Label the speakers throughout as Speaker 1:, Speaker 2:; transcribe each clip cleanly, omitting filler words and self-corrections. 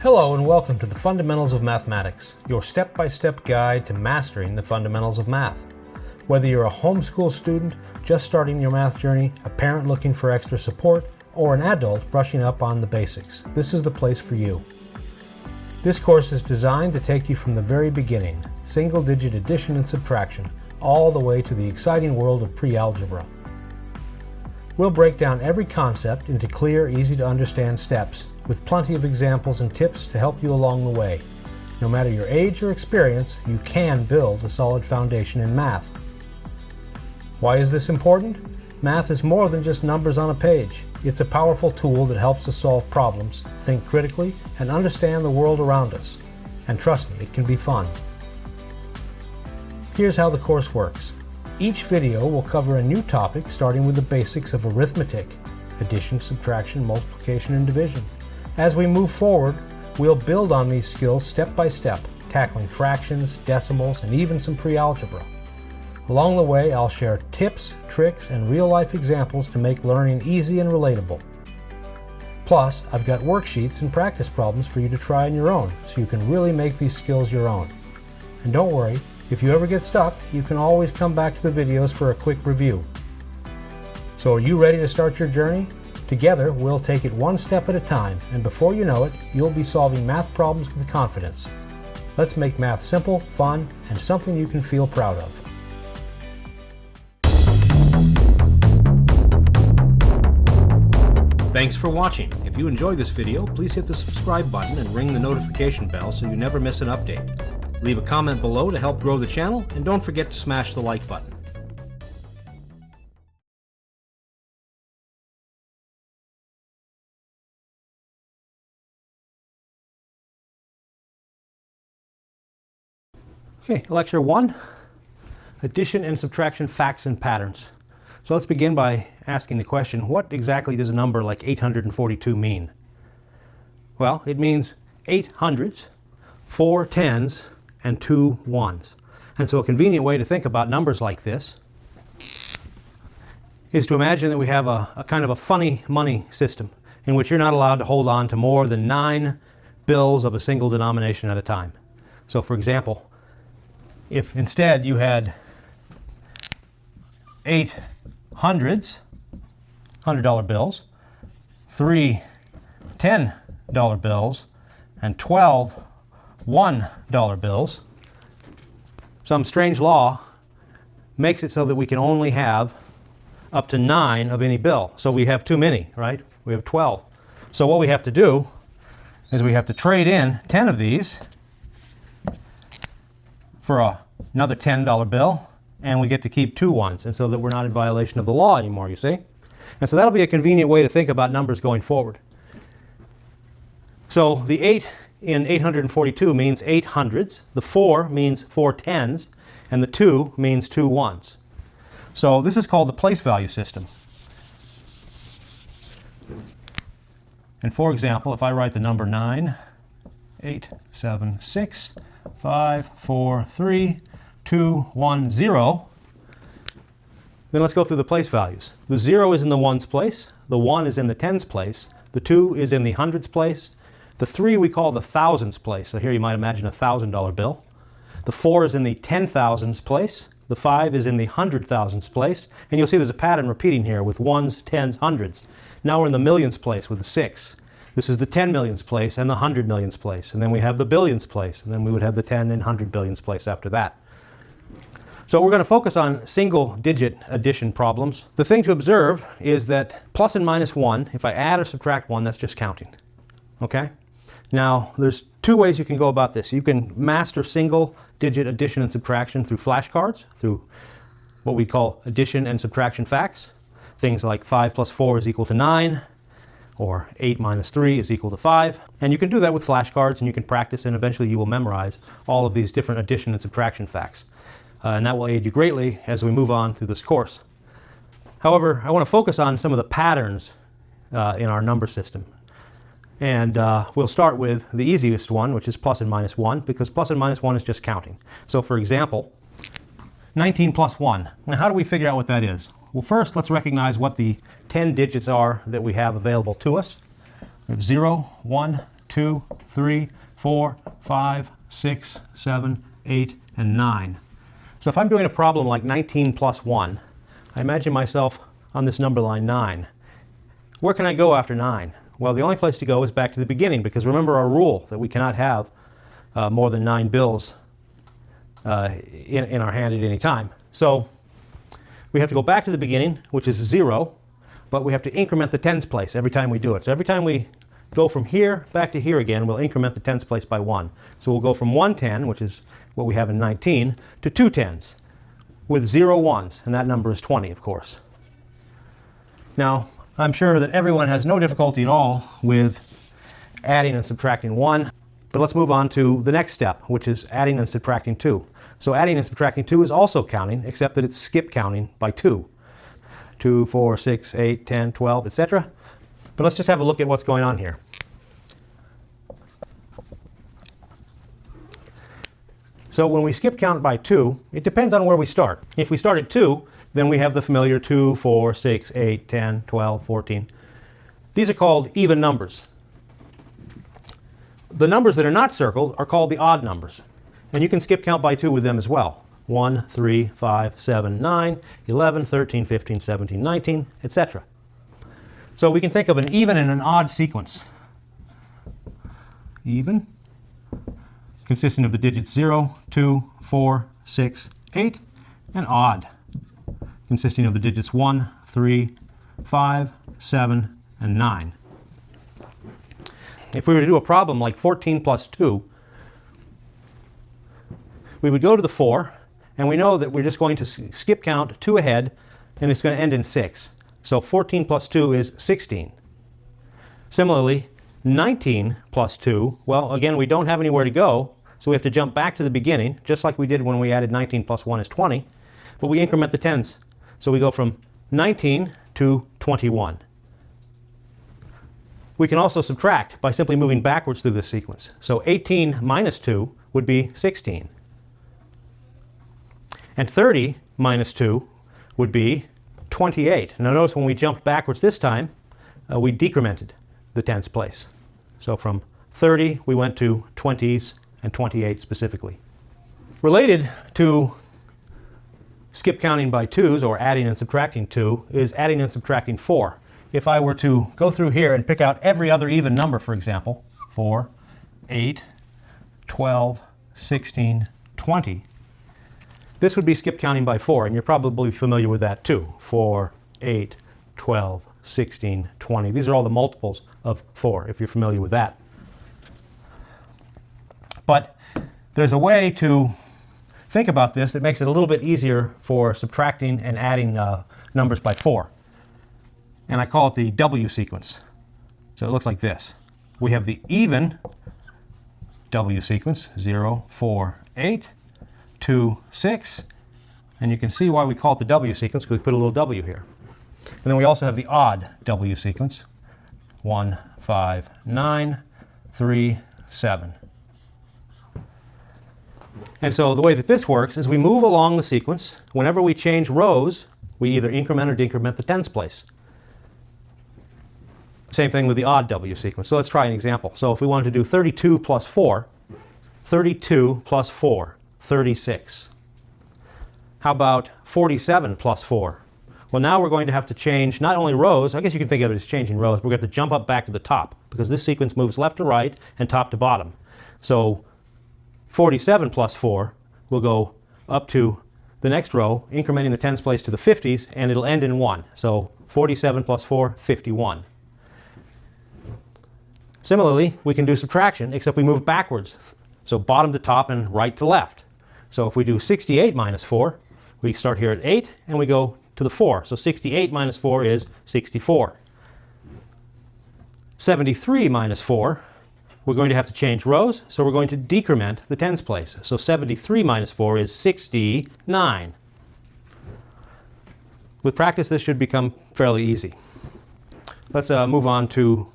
Speaker 1: Hello and welcome to the Fundamentals of Mathematics, your step-by-step guide to mastering the fundamentals of math. Whether you're a homeschool student just starting your math journey, a parent looking for extra support, or an adult brushing up on the basics, this is the place for you. This course is designed to take you from the very beginning, single-digit addition and subtraction, all the way to the exciting world of pre-algebra. We'll break down every concept into clear, easy-to-understand steps, with plenty of examples and tips to help you along the way. No matter your age or experience, you can build a solid foundation in math. Why is this important? Math is more than just numbers on a page. It's a powerful tool that helps us solve problems, think critically, and understand the world around us. And trust me, it can be fun. Here's how the course works. Each video will cover a new topic starting with the basics of arithmetic, addition, subtraction, multiplication, and division. As we move forward, we'll build on these skills step by step, tackling fractions, decimals, and even some pre-algebra. Along the way, I'll share tips, tricks, and real-life examples to make learning easy and relatable. Plus, I've got worksheets and practice problems for you to try on your own, so you can really make these skills your own. And don't worry, if you ever get stuck, you can always come back to the videos for a quick review. So are you ready to start your journey? Together, we'll take it one step at a time, and before you know it, you'll be solving math problems with confidence. Let's make math simple, fun, and something you can feel proud of. Thanks for watching. If you enjoyed this video, please hit the subscribe button and ring the notification bell so you never miss an update. Leave a comment below to help grow the channel, and don't forget to smash the like button. Okay, lecture 1, addition and subtraction facts and patterns. So let's begin by asking the question, what exactly does a number like 842 mean? Well, it means 8 hundreds, 4 tens, and 2 ones. And so a convenient way to think about numbers like this is to imagine that we have a kind of a funny money system in which you're not allowed to hold on to more than 9 bills of a single denomination at a time. So for example, if instead you had 8 hundreds, $100 bills, 3 $10 bills, and 12 $1 bills, some strange law makes it so that we can only have up to 9 of any bill. So we have too many, right? We have 12. So what we have to do is we have to trade in 10 of these for another $10 bill, and we get to keep 2 ones, and so that we're not in violation of the law anymore, you see? And so that'll be a convenient way to think about numbers going forward. So the 8 in 842 means 8 hundreds, the 4 means 4 tens, and the 2 means 2 ones. So this is called the place value system. And for example, if I write the number 9, 8, 7, 6, 5, 4, 3, 2, 1, 0, then let's go through the place values. The 0 is in the ones place, the 1 is in the tens place, the 2 is in the hundreds place, the 3 we call the thousands place, so here you might imagine a $1,000 bill. The 4 is in the 10,000s place, the 5 is in the 100,000s place, and you'll see there's a pattern repeating here with ones, tens, hundreds. Now we're in the millions place with the 6. This is the 10 millions place and the 100 millions place, and then we have the billions place, and then we would have the 10 and 100 billions place after that. So we're going to focus on single-digit addition problems. The thing to observe is that plus and minus 1, if I add or subtract 1, that's just counting. Okay? Now, there's 2 ways you can go about this. You can master single-digit addition and subtraction through flashcards, through what we call addition and subtraction facts. Things like 5 plus 4 is equal to 9, or 8 minus 3 is equal to 5. And you can do that with flashcards, and you can practice, and eventually you will memorize all of these different addition and subtraction facts. And that will aid you greatly as we move on through this course. However, I want to focus on some of the patterns in our number system. And we'll start with the easiest one, which is plus and minus 1, because plus and minus 1 is just counting. So for example, 19 plus 1. Now how do we figure out what that is? Well, first let's recognize what the 10 digits are that we have available to us. We have 0, 1, 2, 3, 4, 5, 6, 7, 8, and 9. So if I'm doing a problem like 19 plus 1, I imagine myself on this number line 9. Where can I go after 9? Well, the only place to go is back to the beginning, because remember our rule that we cannot have more than 9 bills in our hand at any time. So we have to go back to the beginning, which is 0, but we have to increment the tens place every time we do it. So every time we go from here back to here again, we'll increment the tens place by 1. So we'll go from 1 10, which is what we have in 19, to 2 10s with 0 ones, and that number is 20, of course. Now, I'm sure that everyone has no difficulty at all with adding and subtracting 1, but let's move on to the next step, which is adding and subtracting 2. So adding and subtracting 2 is also counting, except that it's skip counting by 2. 2, 4, 6, 8, 10, 12, etc. But let's just have a look at what's going on here. So when we skip count by 2, it depends on where we start. If we start at 2, then we have the familiar 2, 4, 6, 8, 10, 12, 14. These are called even numbers. The numbers that are not circled are called the odd numbers. And you can skip count by 2 with them as well. 1, 3, 5, 7, 9, 11, 13, 15, 17, 19, etc. So we can think of an even and an odd sequence. Even, consisting of the digits 0, 2, 4, 6, 8, and odd, consisting of the digits 1, 3, 5, 7, and 9. If we were to do a problem like 14 plus 2, we would go to the 4, and we know that we're just going to skip count 2 ahead, and it's going to end in 6. So 14 plus 2 is 16. Similarly, 19 plus 2, well, again, we don't have anywhere to go, so we have to jump back to the beginning, just like we did when we added 19 plus 1 is 20, but we increment the tens. So we go from 19 to 21. We can also subtract by simply moving backwards through this sequence. So 18 minus 2 would be 16. And 30 minus 2 would be 28. Now notice when we jumped backwards this time, we decremented the tens place. So from 30 we went to 20s and 28 specifically. Related to skip counting by 2s, or adding and subtracting 2, is adding and subtracting 4. If I were to go through here and pick out every other even number, for example, 4, 8, 12, 16, 20, this would be skip counting by 4, and you're probably familiar with that too. 4, 8, 12, 16, 20. These are all the multiples of 4, if you're familiar with that. But there's a way to think about this that makes it a little bit easier for subtracting and adding numbers by 4. And I call it the W sequence. So it looks like this. We have the even W sequence, 0, 4, 8, 2, 6. And you can see why we call it the W sequence, because we put a little W here. And then we also have the odd W sequence, 1, 5, 9, 3, 7. And so the way that this works is we move along the sequence. Whenever we change rows, we either increment or decrement the tens place. Same thing with the odd W sequence. So let's try an example. So if we wanted to do 32 plus 4, 32 plus 4, 36. How about 47 plus 4? Well, now we're going to have to change not only rows, I guess you can think of it as changing rows, but we're going to have to jump up back to the top, because this sequence moves left to right and top to bottom. So 47 plus 4 will go up to the next row, incrementing the tens place to the 50s, and it'll end in 1. So 47 plus 4, 51. Similarly, we can do subtraction, except we move backwards. So bottom to top and right to left. So if we do 68 minus 4, we start here at 8 and we go to the 4. So 68 minus 4 is 64. 73 minus 4, we're going to have to change rows, so we're going to decrement the tens place. So 73 minus 4 is 69. With practice, this should become fairly easy. Let's move on to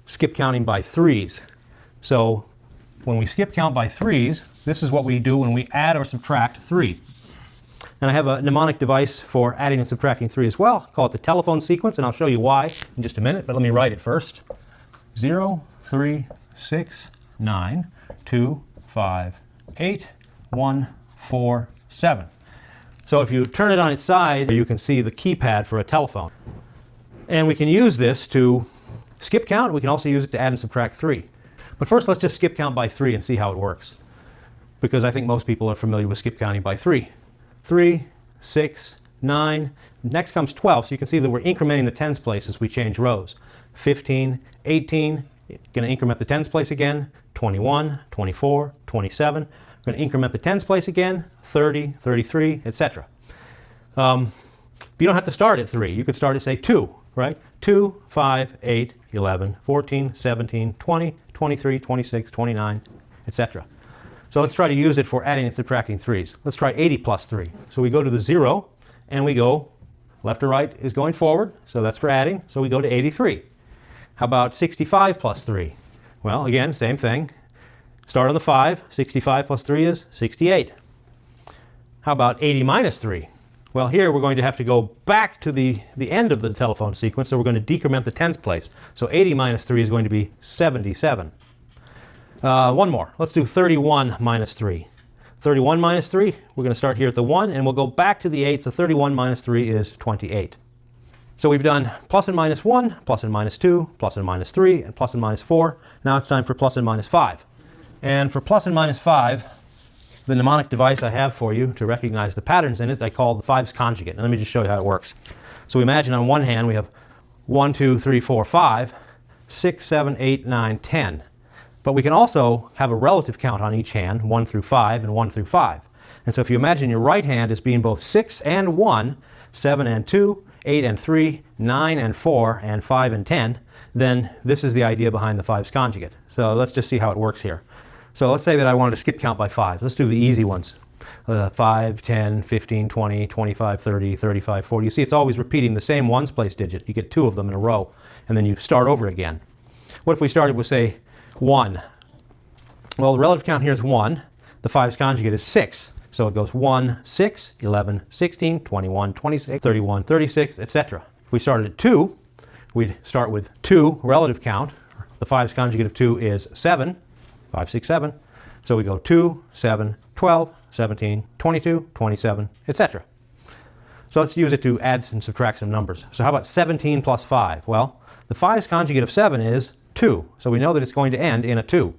Speaker 1: skip counting by 3s. So when we skip count by 3s, this is what we do when we add or subtract 3. And I have a mnemonic device for adding and subtracting 3 as well. Call it the telephone sequence, and I'll show you why in just a minute, but let me write it first. 0, 3, 6, 9, 2, 5, 8, 1, 4, 7. So if you turn it on its side, you can see the keypad for a telephone. And we can use this to skip count. We can also use it to add and subtract 3. But first, let's just skip count by 3 and see how it works, because I think most people are familiar with skip counting by 3. 3, 6, 9. Next comes 12, so you can see that we're incrementing the tens place as we change rows. 15, 18, going to increment the tens place again. 21, 24, 27. Going to increment the tens place again. 30, 33, etc. You don't have to start at 3. You could start at, say, 2, right? 2, 5, 8, 11, 14, 17, 20, 23, 26, 29, etc. So let's try to use it for adding and subtracting 3s. Let's try 80 plus 3. So we go to the 0, and we go left to right is going forward, so that's for adding, so we go to 83. How about 65 plus 3? Well, again, same thing. Start on the 5. 65 plus 3 is 68. How about 80 minus 3? Well, here we're going to have to go back to the end of the telephone sequence, so we're going to decrement the tens place. So 80 minus 3 is going to be 77. One more. Let's do 31 minus 3. 31 minus 3, we're going to start here at the 1, and we'll go back to the 8, so 31 minus 3 is 28. So we've done plus and minus 1, plus and minus 2, plus and minus 3, and plus and minus 4. Now it's time for plus and minus 5. And for plus and minus 5, the mnemonic device I have for you to recognize the patterns in it, I call the 5's conjugate. And let me just show you how it works. So we imagine on one hand we have 1, 2, 3, 4, 5, 6, 7, 8, 9, 10. But we can also have a relative count on each hand, 1 through 5 and 1 through 5. And so if you imagine your right hand as being both 6 and 1, 7 and 2, 8 and 3, 9 and 4, and 5 and 10, then this is the idea behind the 5's conjugate. So let's just see how it works here. So let's say that I wanted to skip count by 5. Let's do the easy ones. 5, 10, 15, 20, 25, 30, 35, 40. You see it's always repeating the same ones place digit. You get 2 of them in a row, and then you start over again. What if we started with, say, 1? Well, the relative count here is 1. The 5's conjugate is 6. So it goes 1, 6, 11, 16, 21, 26, 31, 36, etc. If we started at 2, we'd start with 2 relative count. The 5's conjugate of 2 is 7. 5, 6, 7. So we go 2, 7, 12, 17, 22, 27, etc. So let's use it to add and subtract some numbers. So how about 17 plus 5? Well, the 5's conjugate of 7 is 2. So we know that it's going to end in a 2.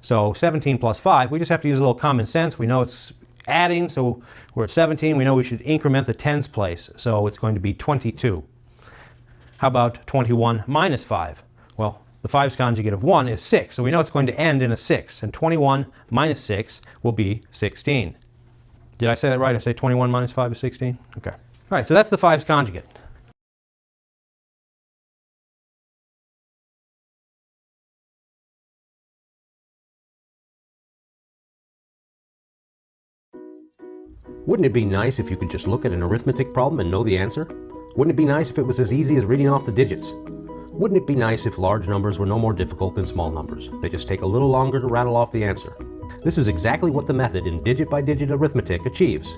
Speaker 1: So 17 plus 5, we just have to use a little common sense. We know it's adding, so we're at 17. We know we should increment the tens place. So it's going to be 22. How about 21 minus 5? Well, the 5's conjugate of 1 is 6. So we know it's going to end in a 6. And 21 minus 6 will be 16. Did I say that right? I say 21 minus 5 is 16? Okay. All right, so that's the 5's conjugate.
Speaker 2: Wouldn't it be nice if you could just look at an arithmetic problem and know the answer? Wouldn't it be nice if it was as easy as reading off the digits? Wouldn't it be nice if large numbers were no more difficult than small numbers? They just take a little longer to rattle off the answer. This is exactly what the method in digit-by-digit arithmetic achieves.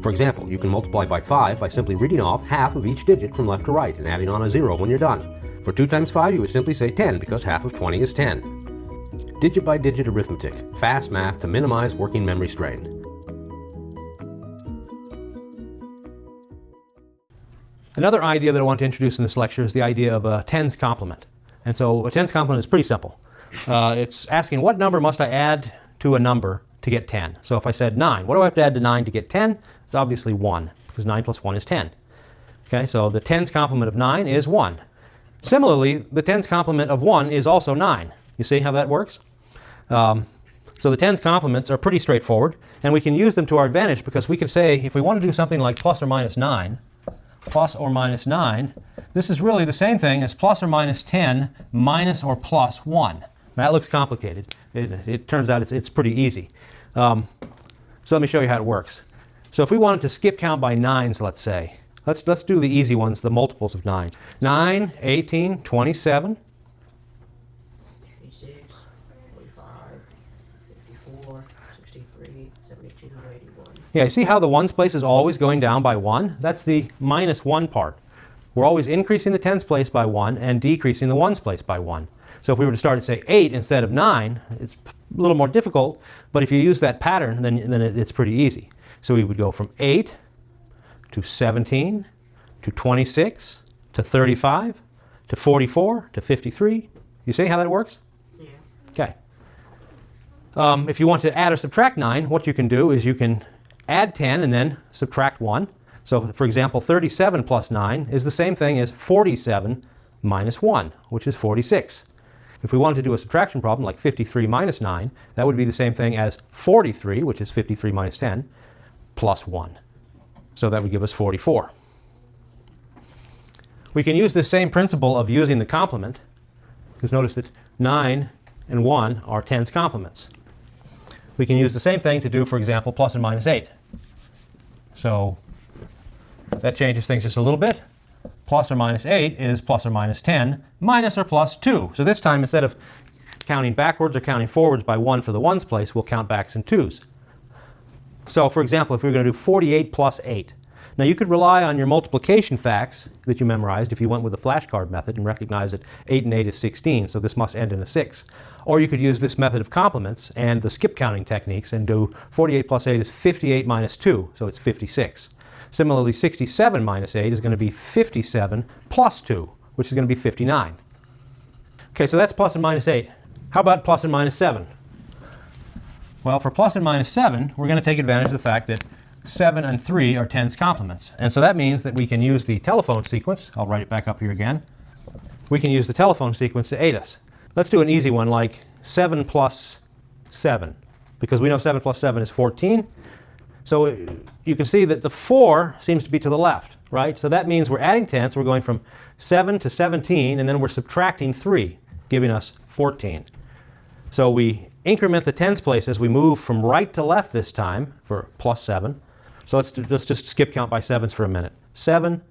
Speaker 2: For example, you can multiply by 5 by simply reading off half of each digit from left to right and adding on a 0 when you're done. For 2 times 5, you would simply say 10 because half of 20 is 10. Digit-by-digit arithmetic. Fast math to minimize working memory strain.
Speaker 1: Another idea that I want to introduce in this lecture is the idea of a tens complement. And so a tens complement is pretty simple. It's asking what number must I add to a number to get 10. So if I said 9, what do I have to add to 9 to get 10? It's obviously 1, because 9 plus 1 is 10. Okay, so the tens complement of 9 is 1. Similarly, the tens complement of 1 is also 9. You see how that works? So the tens complements are pretty straightforward, and we can use them to our advantage because we could say if we want to do something like plus or minus 9, this is really the same thing as plus or minus 10 minus or plus 1. That looks complicated. It turns out it's pretty easy. So let me show you how it works. So if we wanted to skip count by 9s, let's say, let's do the easy ones, the multiples of 9. 9, 18, 27.
Speaker 3: 56, 45, 54, 63, 72, 81.
Speaker 1: Yeah, you see how the ones place is always going down by 1? That's the minus 1 part. We're always increasing the tens place by 1 and decreasing the ones place by 1. So if we were to start at, say, 8 instead of 9, it's a little more difficult, but if you use that pattern, then it's pretty easy. So we would go from 8 to 17 to 26 to 35 to 44 to 53. You see how that works?
Speaker 3: Yeah.
Speaker 1: Okay. If you want to add or subtract 9, what you can do is you can add 10 and then subtract 1. So, for example, 37 plus 9 is the same thing as 47 minus 1, which is 46. If we wanted to do a subtraction problem like 53 minus 9, that would be the same thing as 43, which is 53 minus 10, plus 1. So that would give us 44. We can use this same principle of using the complement, because notice that 9 and 1 are 10's complements. We can use the same thing to do, for example, plus and minus 8. So that changes things just a little bit. Plus or minus 8 is plus or minus 10, minus or plus 2. So this time, instead of counting backwards or counting forwards by 1 for the ones place, we'll count backs and 2's. So, for example, if we were going to do 48 plus 8. Now, you could rely on your multiplication facts that you memorized if you went with the flashcard method and recognize that 8 and 8 is 16, so this must end in a 6. Or you could use this method of complements and the skip counting techniques and do 48 plus 8 is 58 minus 2, so it's 56. Similarly, 67 minus 8 is going to be 57 plus 2, which is going to be 59. Okay, so that's plus and minus 8. How about plus and minus 7? Well, for plus and minus 7, we're going to take advantage of the fact that 7 and 3 are 10's complements. And so that means that we can use the telephone sequence. I'll write it back up here again. We can use the telephone sequence to aid us. Let's do an easy one like 7 plus 7, because we know 7 plus 7 is 14. So you can see that the 4 seems to be to the left, right? So that means we're adding 10, so we're going from 7 to 17, and then we're subtracting 3, giving us 14. So we increment the tens place as we move from right to left this time for plus 7. So let's just skip count by 7s for a minute. 7,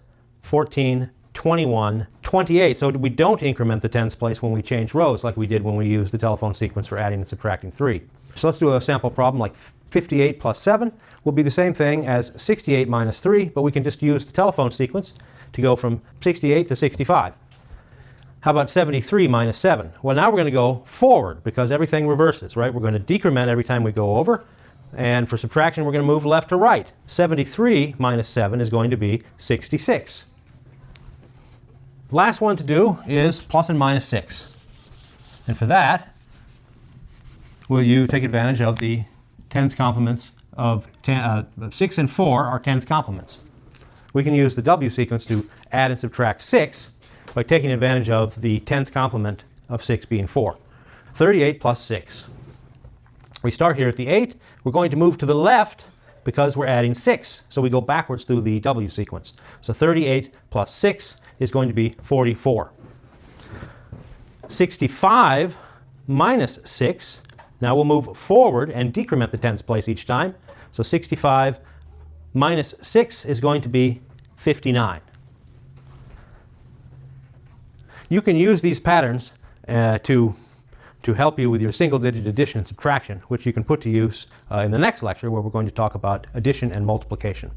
Speaker 1: 14, 21, 28. So we don't increment the tens place when we change rows like we did when we used the telephone sequence for adding and subtracting 3. So let's do a sample problem like 58 plus 7 will be the same thing as 68 minus 3, but we can just use the telephone sequence to go from 68 to 65. How about 73 minus 7? Well, now we're going to go forward because everything reverses, right? We're going to decrement every time we go over. And for subtraction, we're going to move left to right. 73 minus 7 is going to be 66. Last one to do is plus and minus 6. And for that, will you take advantage of the tens complements of 6 and 4 are 10's complements. We can use the W sequence to add and subtract 6 by taking advantage of the tens complement of 6 being 4. 38 plus 6. We start here at the 8. We're going to move to the left because we're adding 6. So we go backwards through the W sequence. So 38 plus 6 is going to be 44. 65 minus 6. Now we'll move forward and decrement the tens place each time. So 65 minus 6 is going to be 59. You can use these patterns to help you with your single-digit addition and subtraction, which you can put to use in the next lecture where we're going to talk about addition and multiplication.